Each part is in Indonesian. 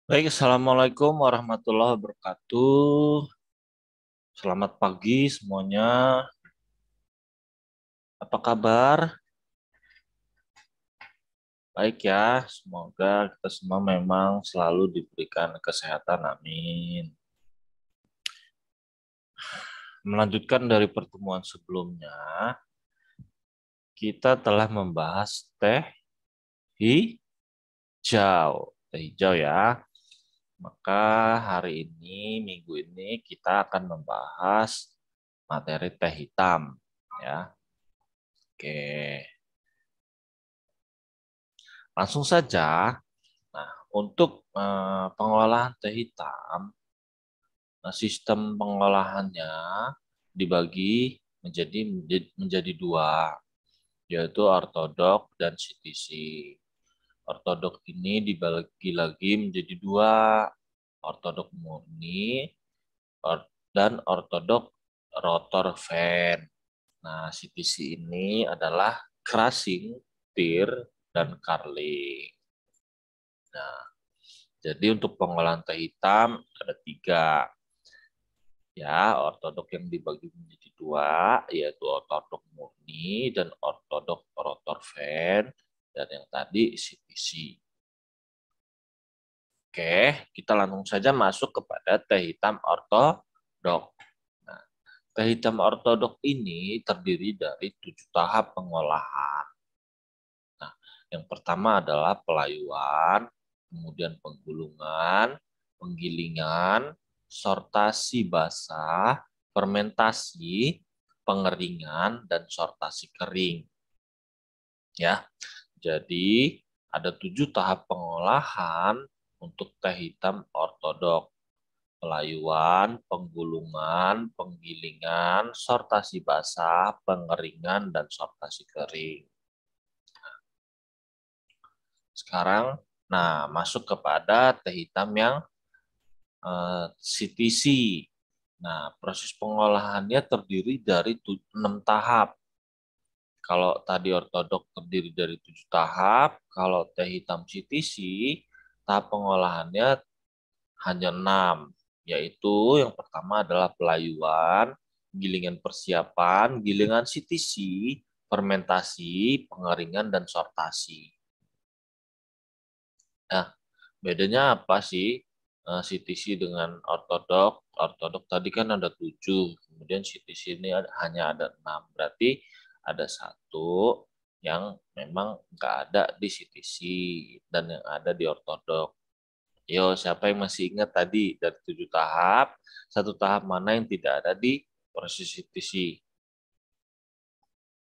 Baik, Assalamualaikum warahmatullahi wabarakatuh. Selamat pagi semuanya. Apa kabar? Baik ya, semoga kita semua memang selalu diberikan kesehatan, amin. Melanjutkan dari pertemuan sebelumnya, kita telah membahas teh hijau. Teh hijau ya. Maka hari ini, minggu ini kita akan membahas materi teh hitam ya. Oke, langsung saja. Nah, untuk pengolahan teh hitam, sistem pengolahannya dibagi menjadi dua, yaitu ortodok dan CTC. Ortodok ini dibagi lagi menjadi dua, ortodok murni dan ortodok rotor fan. Nah, CTC ini adalah crushing, tear, dan carling. Nah, jadi untuk pengolahan teh hitam ada tiga, ya, ortodok yang dibagi menjadi dua, yaitu ortodok murni dan ortodok rotor fan, dan yang tadi CTC. Oke, kita langsung saja masuk kepada teh hitam ortodok. Nah, teh hitam ortodok ini terdiri dari 7 tahap pengolahan. Nah, yang pertama adalah pelayuan, kemudian penggulungan, penggilingan, sortasi basah, fermentasi, pengeringan, dan sortasi kering. Ya, jadi ada 7 tahap pengolahan untuk teh hitam ortodok. Pelayuan, penggulungan, penggilingan, sortasi basah, pengeringan, dan sortasi kering. Sekarang, nah, masuk kepada teh hitam yang CTC. Nah, proses pengolahannya terdiri dari 6 tahap. Kalau tadi ortodok terdiri dari 7 tahap, kalau teh hitam CTC, tahap pengolahannya hanya 6, yaitu yang pertama adalah pelayuan, gilingan persiapan, gilingan CTC, fermentasi, pengeringan, dan sortasi. Nah, bedanya apa sih CTC dengan ortodok? Ortodok tadi kan ada 7, kemudian CTC ini hanya ada 6. Berarti ada satu yang memang nggak ada di CTC dan yang ada di ortodok. Yo, siapa yang masih ingat tadi dari 7 tahap, satu tahap mana yang tidak ada di proses CTC?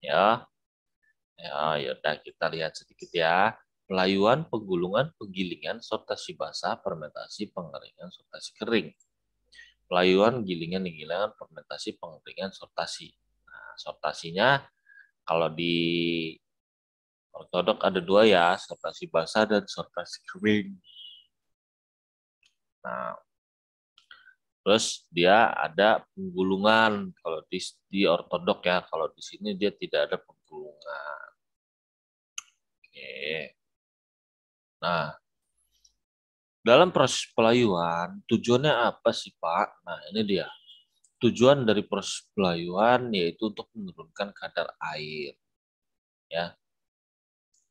Ya, ya udah kita lihat sedikit ya. Pelayuan, penggulungan, penggilingan, sortasi basah, fermentasi, pengeringan, sortasi kering. Pelayuan, gilingan, fermentasi, pengeringan, sortasi. Nah, sortasinya kalau di ortodok ada dua ya, sortasi basah dan sortasi kering. Nah, terus dia ada penggulungan kalau di ortodok ya, kalau di sini dia tidak ada penggulungan. Oke. Nah, dalam proses pelayuan, tujuannya apa sih, Pak? Nah, ini dia. Tujuan dari proses pelayuan yaitu untuk menurunkan kadar air, ya,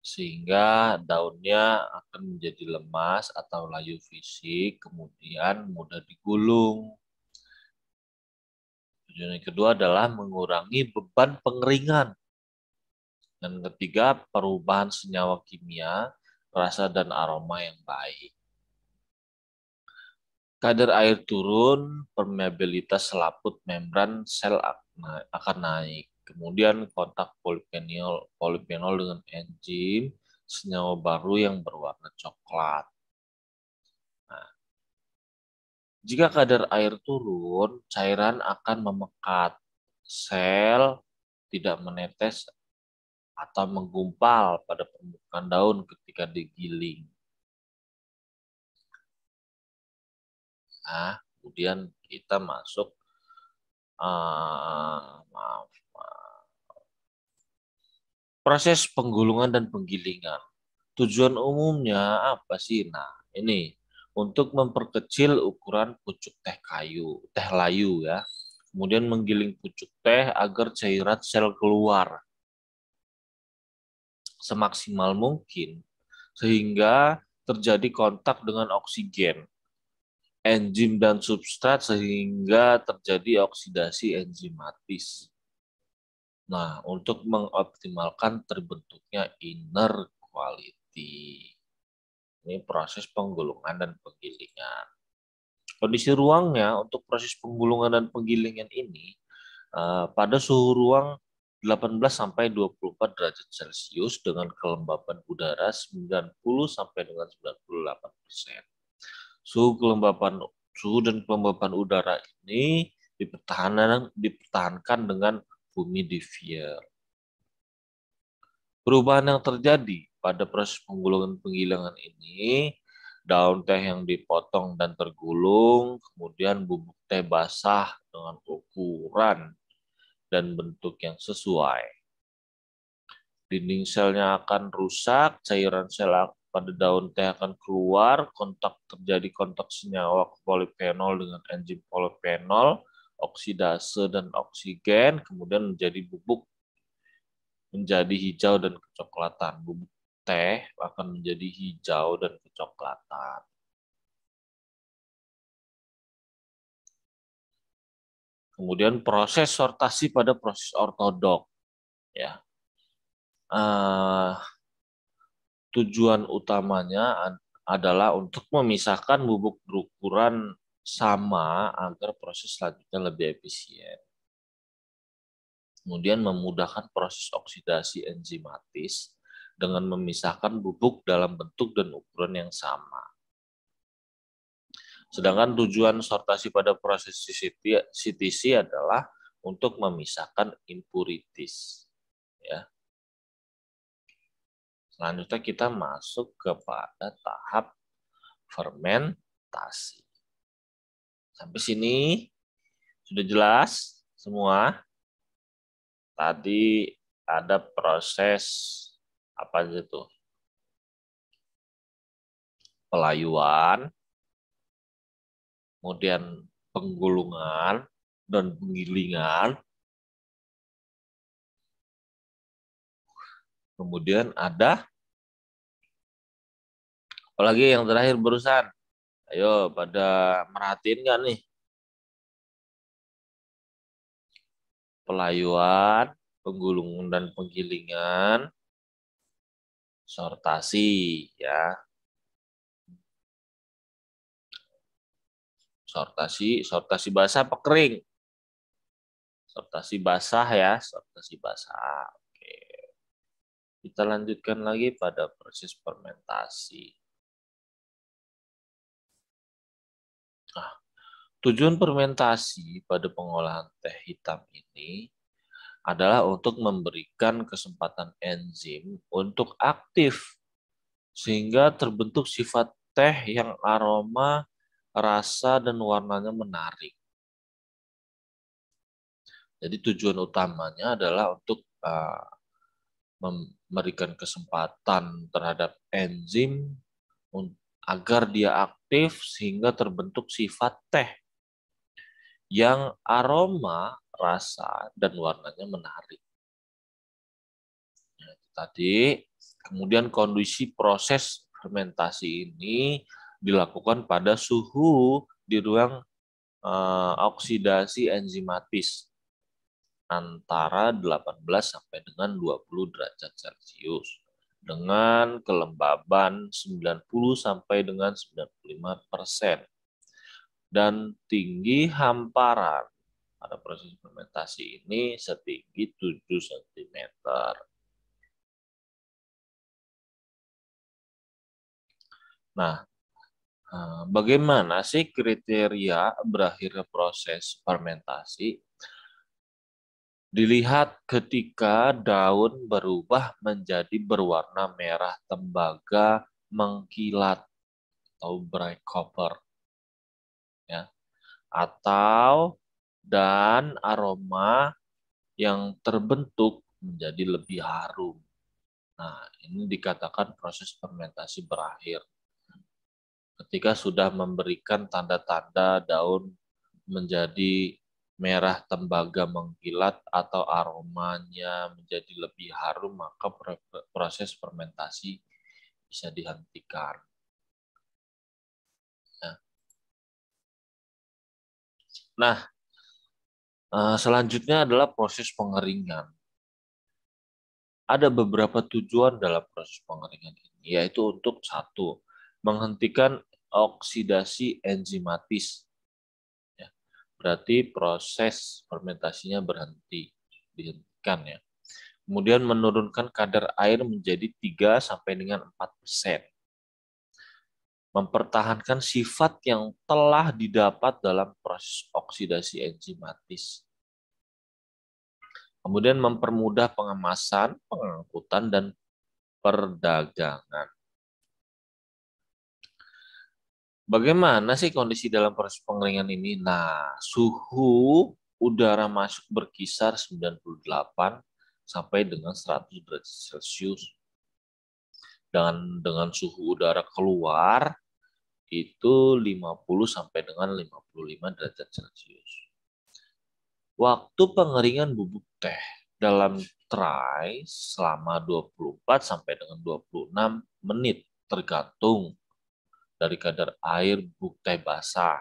sehingga daunnya akan menjadi lemas atau layu fisik, kemudian mudah digulung. Tujuan yang kedua adalah mengurangi beban pengeringan. Dan ketiga, perubahan senyawa kimia, rasa dan aroma yang baik. Kadar air turun, permeabilitas selaput membran sel akan naik. Kemudian kontak polifenol dengan enzim, senyawa baru yang berwarna coklat. Nah, jika kadar air turun, cairan akan memekat. Sel tidak menetes atau menggumpal pada permukaan daun ketika digiling. Nah, kemudian kita masuk, maaf, proses penggulungan dan penggilingan. Tujuan umumnya apa sih? Nah, ini untuk memperkecil ukuran pucuk teh layu ya. Kemudian menggiling pucuk teh agar cairan sel keluar semaksimal mungkin sehingga terjadi kontak dengan oksigen, enzim dan substrat sehingga terjadi oksidasi enzimatis. Nah, untuk mengoptimalkan terbentuknya inner quality. Ini proses penggulungan dan penggilingan. Kondisi ruangnya untuk proses penggulungan dan penggilingan ini pada suhu ruang 18 sampai 24 derajat Celcius dengan kelembapan udara 90 sampai dengan 98%. Suhu dan kelembapan udara ini dipertahankan dengan humidifier. Perubahan yang terjadi pada proses penggulungan penggilingan ini, daun teh yang dipotong dan tergulung, kemudian bubuk teh basah dengan ukuran dan bentuk yang sesuai. Dinding selnya akan rusak, cairan sel pada daun teh akan keluar, terjadi kontak senyawa polifenol dengan enzim polifenol, oksidase dan oksigen, kemudian menjadi bubuk menjadi hijau dan kecoklatan. Bubuk teh akan menjadi hijau dan kecoklatan. Kemudian proses sortasi pada proses ortodok. Ya. Tujuan utamanya adalah untuk memisahkan bubuk berukuran sama agar proses selanjutnya lebih efisien. Kemudian memudahkan proses oksidasi enzimatis dengan memisahkan bubuk dalam bentuk dan ukuran yang sama. Sedangkan tujuan sortasi pada proses CTC adalah untuk memisahkan impurities. Ya. Selanjutnya kita masuk kepada tahap fermentasi. Sampai sini sudah jelas semua? Tadi ada proses apa aja tuh? Pelayuan, kemudian penggulungan dan penggilingan, kemudian ada apalagi yang terakhir barusan. Ayo pada merhatiin nggak nih? Pelayuan, penggulungan dan penggilingan, sortasi ya. Sortasi basah apa kering? Sortasi basah ya, sortasi basah. Oke. Kita lanjutkan lagi pada proses fermentasi. Nah, tujuan fermentasi pada pengolahan teh hitam ini adalah untuk memberikan kesempatan enzim untuk aktif sehingga terbentuk sifat teh yang aroma, rasa, dan warnanya menarik. Jadi tujuan utamanya adalah untuk memberikan kesempatan terhadap enzim agar dia aktif sehingga terbentuk sifat teh yang aroma, rasa, dan warnanya menarik. Nah, tadi, kemudian kondisi proses fermentasi ini dilakukan pada suhu di ruang oksidasi enzimatis antara 18 sampai dengan 20 derajat Celcius dengan kelembaban 90 sampai dengan 95% dan tinggi hamparan pada proses fermentasi ini setinggi 7 cm. Nah, bagaimana sih kriteria berakhirnya proses fermentasi? Dilihat ketika daun berubah menjadi berwarna merah tembaga mengkilat atau bright copper, ya, atau dan aroma yang terbentuk menjadi lebih harum. Nah, ini dikatakan proses fermentasi berakhir. Ketika sudah memberikan tanda-tanda daun menjadi merah tembaga mengkilat atau aromanya menjadi lebih harum, maka proses fermentasi bisa dihentikan. Nah, selanjutnya adalah proses pengeringan. Ada beberapa tujuan dalam proses pengeringan ini, yaitu untuk satu, menghentikan oksidasi enzimatis. Ya, berarti proses fermentasinya dihentikan ya. Kemudian menurunkan kadar air menjadi 3 sampai dengan 4%. Mempertahankan sifat yang telah didapat dalam proses oksidasi enzimatis. Kemudian mempermudah pengemasan, pengangkutan, dan perdagangan. Bagaimana sih kondisi dalam proses pengeringan ini? Nah, suhu udara masuk berkisar 98 sampai dengan 100 derajat Celcius. Dengan suhu udara keluar itu 50 sampai dengan 55 derajat Celcius. Waktu pengeringan bubuk teh dalam tray selama 24 sampai dengan 26 menit tergantung dari kadar air bubuk teh basah,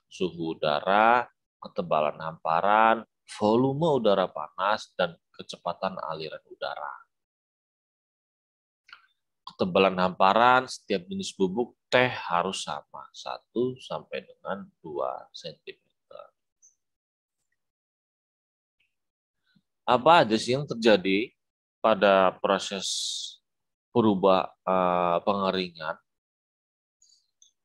suhu udara, ketebalan hamparan, volume udara panas, dan kecepatan aliran udara. Ketebalan hamparan setiap jenis bubuk teh harus sama, 1 sampai dengan 2 cm. Apa aja sih yang terjadi pada proses pengeringan?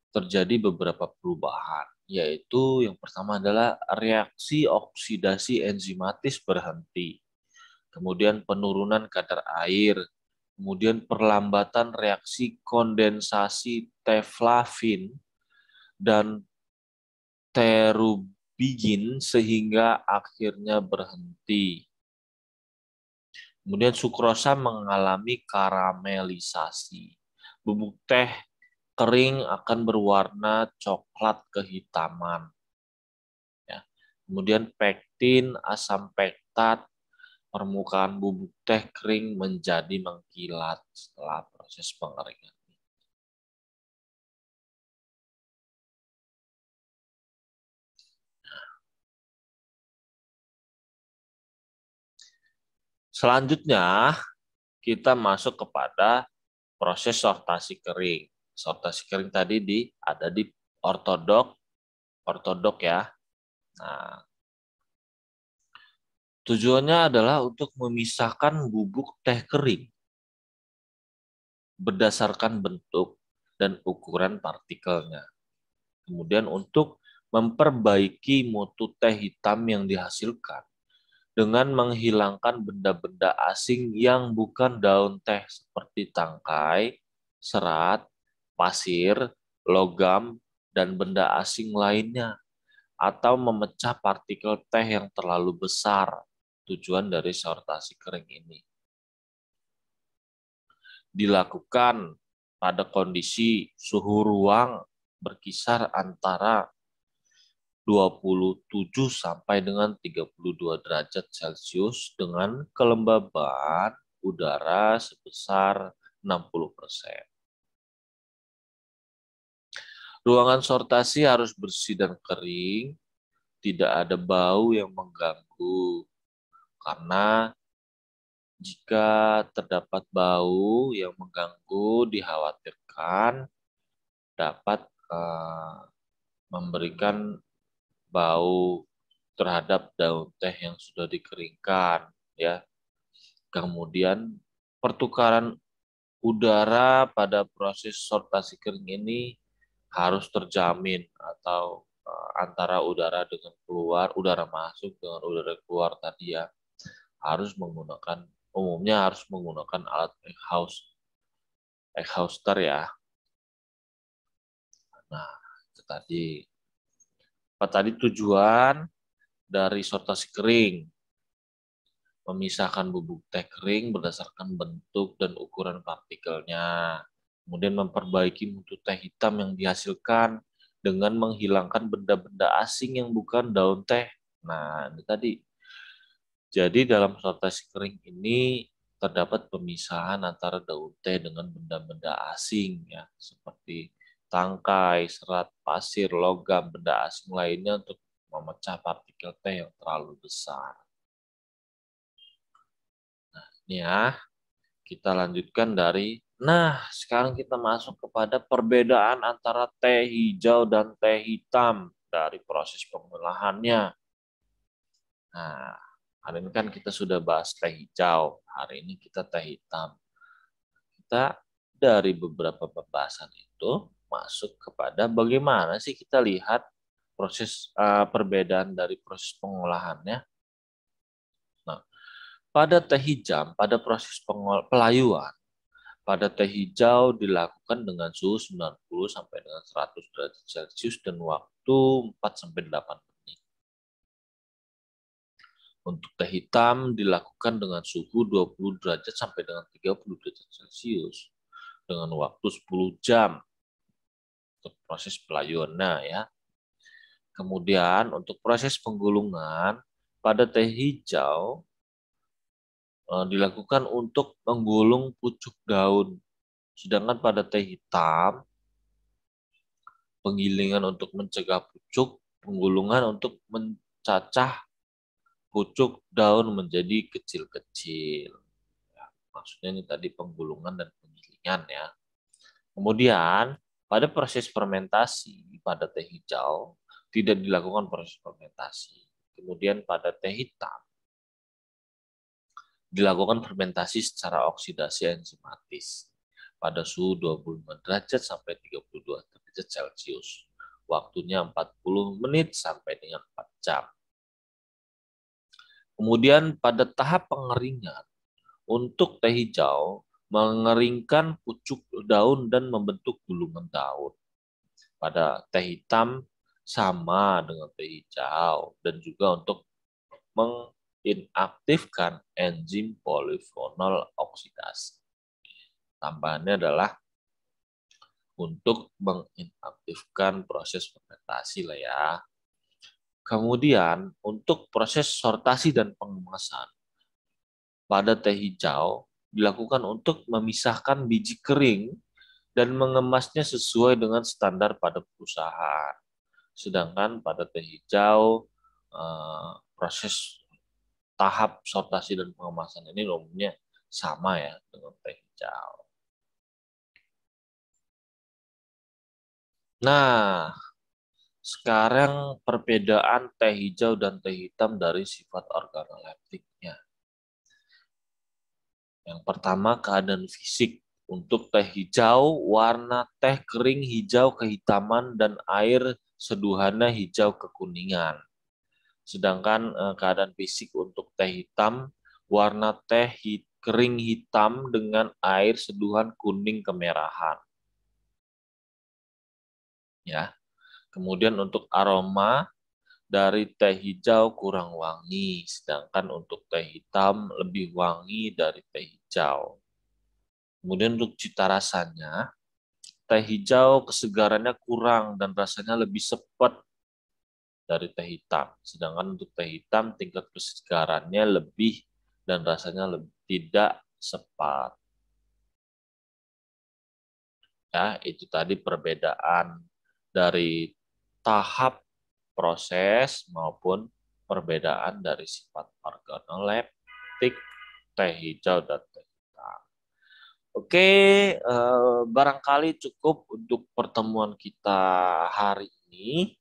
Terjadi beberapa perubahan, yaitu yang pertama adalah reaksi oksidasi enzimatis berhenti, kemudian penurunan kadar air, kemudian perlambatan reaksi kondensasi teflavin dan terubigin sehingga akhirnya berhenti. Kemudian sukrosa mengalami karamelisasi. Bubuk teh kering akan berwarna coklat kehitaman. Ya. Kemudian pektin, asam pektat, permukaan bubuk teh kering menjadi mengkilat setelah proses pengeringan. Selanjutnya, kita masuk kepada proses sortasi kering. Sortasi kering tadi ada di ortodok ya. Nah, tujuannya adalah untuk memisahkan bubuk teh kering berdasarkan bentuk dan ukuran partikelnya. Kemudian untuk memperbaiki mutu teh hitam yang dihasilkan dengan menghilangkan benda-benda asing yang bukan daun teh seperti tangkai, serat, pasir, logam, dan benda asing lainnya, atau memecah partikel teh yang terlalu besar. Tujuan dari sortasi kering ini dilakukan pada kondisi suhu ruang berkisar antara 27 sampai dengan 32 derajat Celcius dengan kelembaban udara sebesar 60%. Ruangan sortasi harus bersih dan kering, tidak ada bau yang mengganggu, karena jika terdapat bau yang mengganggu dikhawatirkan dapat memberikan bau terhadap daun teh yang sudah dikeringkan ya. Kemudian pertukaran udara pada proses sortasi kering ini harus terjamin, atau antara udara dengan keluar, udara masuk dengan udara keluar tadi ya, umumnya harus menggunakan alat exhauster ya. Nah, itu tadi. Apa tadi tujuan dari sortasi kering? Memisahkan bubuk teh kering berdasarkan bentuk dan ukuran partikelnya. Kemudian memperbaiki mutu teh hitam yang dihasilkan dengan menghilangkan benda-benda asing yang bukan daun teh. Nah, ini tadi. Jadi dalam sortasi kering ini terdapat pemisahan antara daun teh dengan benda-benda asing ya, seperti tangkai, serat, pasir, logam, benda asing lainnya untuk memecah partikel teh yang terlalu besar. Nah, ini ya. Kita lanjutkan dari, nah sekarang kita masuk kepada perbedaan antara teh hijau dan teh hitam dari proses pengolahannya. Nah, hari ini kan kita sudah bahas teh hijau, hari ini kita teh hitam. Kita dari beberapa pembahasan itu masuk kepada bagaimana sih kita lihat proses perbedaan dari proses pengolahannya. Nah, pada teh hijau, pada proses pelayuan, pada teh hijau dilakukan dengan suhu 90 sampai dengan 100 derajat Celcius dan waktu 4 sampai 8 menit. Untuk teh hitam dilakukan dengan suhu 20 derajat sampai dengan 30 derajat Celcius dengan waktu 10 jam untuk proses pelayuannya ya. Kemudian untuk proses penggulungan pada teh hijau dilakukan untuk menggulung pucuk daun. Sedangkan pada teh hitam penggilingan untuk mencegah pucuk, penggulungan untuk mencacah pucuk daun menjadi kecil-kecil. Ya, maksudnya ini tadi penggulungan dan penggilingan ya. Kemudian pada proses fermentasi pada teh hijau tidak dilakukan proses fermentasi. Kemudian pada teh hitam dilakukan fermentasi secara oksidasi enzimatis pada suhu 25 derajat sampai 32 derajat Celcius. Waktunya 40 menit sampai dengan 4 jam. Kemudian pada tahap pengeringan, untuk teh hijau, mengeringkan pucuk daun dan membentuk gulungan daun. Pada teh hitam, sama dengan teh hijau, dan juga untuk menginaktifkan enzim polifenol oksidasi. Tambahannya adalah untuk menginaktifkan proses fermentasi lah ya. Kemudian untuk proses sortasi dan pengemasan pada teh hijau dilakukan untuk memisahkan biji kering dan mengemasnya sesuai dengan standar pada perusahaan. Sedangkan pada teh hijau proses tahap sortasi dan pengemasan ini umumnya sama ya dengan teh hijau. Nah, sekarang perbedaan teh hijau dan teh hitam dari sifat organoleptiknya. Yang pertama, keadaan fisik. Untuk teh hijau, warna teh kering hijau kehitaman dan air seduhannya hijau kekuningan. Sedangkan keadaan fisik untuk teh hitam, warna teh kering hitam dengan air seduhan kuning kemerahan. Ya. Kemudian untuk aroma dari teh hijau kurang wangi, sedangkan untuk teh hitam lebih wangi dari teh hijau. Kemudian untuk cita rasanya, teh hijau kesegarannya kurang dan rasanya lebih sepet dari teh hitam. Sedangkan untuk teh hitam tingkat kesegarannya lebih dan rasanya lebih tidak sepet. Ya, itu tadi perbedaan dari tahap proses maupun perbedaan dari sifat organoleptik teh hijau dan teh hitam. Oke, barangkali cukup untuk pertemuan kita hari ini.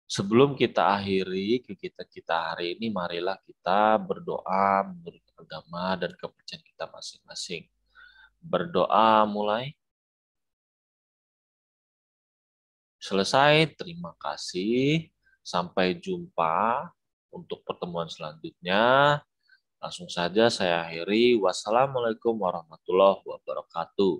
Sebelum kita akhiri kita hari ini, marilah kita berdoa menurut agama dan kepercayaan kita masing-masing. Berdoa mulai. Selesai, terima kasih. Sampai jumpa untuk pertemuan selanjutnya. Langsung saja saya akhiri. Wassalamualaikum warahmatullahi wabarakatuh.